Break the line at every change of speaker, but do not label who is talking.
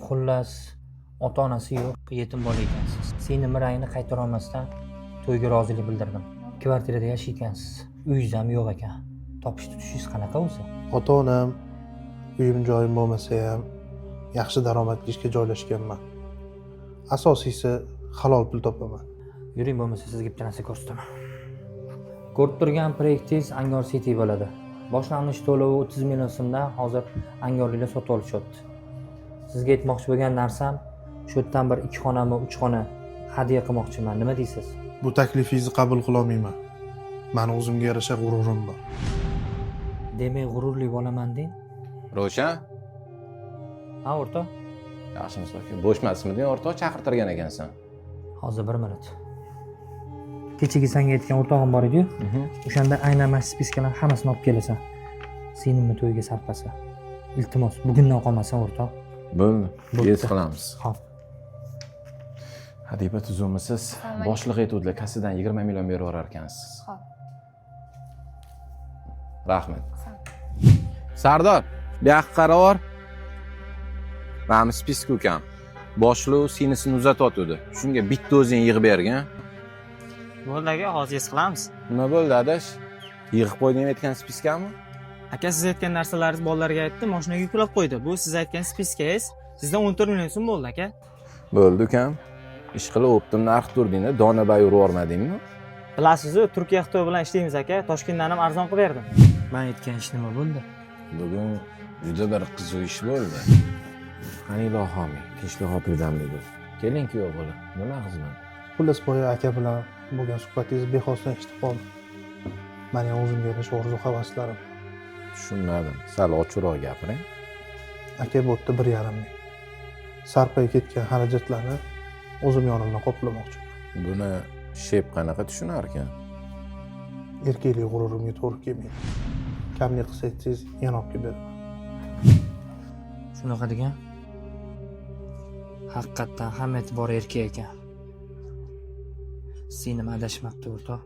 Xullas, ota-onasi yo'q, yetim bola ekansiz. Seni mirangni qaytara olmasdan to'yga rozilik bildirdim. Kvartirada yashaykansiz. Uyingiz ham yo'q ekan. Topish tutishingiz qanaqa o'zi?
Ota-onam uyim joyim bo'lmasa ham yaxshi daromadli ishga joylashganman. Asosiysi halol pul topaman.
Yuring, bo'lmasa sizga bitta narsa ko'rsataman. Ko'rib turgan proyektingiz Angor City bo'ladi. Boshlang'ich to'lovi 30 million so'mdan hozir angorliklar sotib olishyapti. Sizga aytmoqchi bo'lgan narsam, shu yerdan bir 2 xonami, 3 xona hadya qilmoqchiman. Nima deysiz?
Bu taklifingizni qabul qila olmayman. Meni o'zimga yarasha g'ururim bor.
Demak, g'ururli bo'laman deng.
Ro'shan,
Ha, o'rta.
yaxshimisiz aka? Bo'shmasmiding o'rtoq chaqirtirgan ekansan.
Hozir 1 minut. Kechagi senga aytgan o'rtog'im bor edi-yu. O'shanda aynan mana spiskalar hammasini olib kelasan. Senimni to'yiga sarpasa. Iltimos, bugundan qolmasan o'rtoq.
Bo'ldi.
Bo'pti.
Yes qilamiz.
Xo'p.
Hadiba tuzumisiz boshliq etuvdilar, kassadan 20 million berib yurar ekansiz.
Xo'p.
Rahmat. Sardor, bu yoqqa qaror. Mana spiska ukam. Boshliq senisini uzatyotdi. Shunga bitta o'zing yig'ib bergin.
Bo'ldi aka, hozir yes qilamiz.
Nima bo'ldi, adash? Yig'ib qo'yding aytgan spiskami?
Aka, siz aytgan narsalaringizni bolalarga aytdim, mashinaga yuklab qo'ydi. Bu siz aytgan spiskangiz. Sizdan 14 million so'm bo'ldi aka.
Bo'ldi ukam. Ish qilib o'ptim, narx turdingda, donabay urib yormadingmi?
Bilasiz-ku, Turkiya Xitoy bilan ishlaymiz aka. Toshkentdan ham arzon qilib berdim.
Men aytgan ish nima bo'ldi?
Bugun juda bir qiziq ish bo'ldi. Qani ilohim, tinchlik xotirjamligi. Keling kuyov bola, nima xizmat?
Xullas boya aka bilan bo'lgan suhbatingizni bexosdan eshitib qoldim. Meni o'zimga yarasha orzu-havaslarim.
Tushunmadim. Sal ochiqroq gapiring.
Aka bu yerda 1,5 ming. Sarpay ketgan xarajatlarni o'zim yonimdan qoplamoqchiman.
Buni shep qanaqa tushunar ekan?
Erkaklik g'ururimga to'g'ri kelmaydi. Kamlik qilsa aytsangiz yana olib kelib beraman.
Shunaqa degan? Haqiqatdan hamma bor erkak ekan. Seni adashmabdi o'rtoq.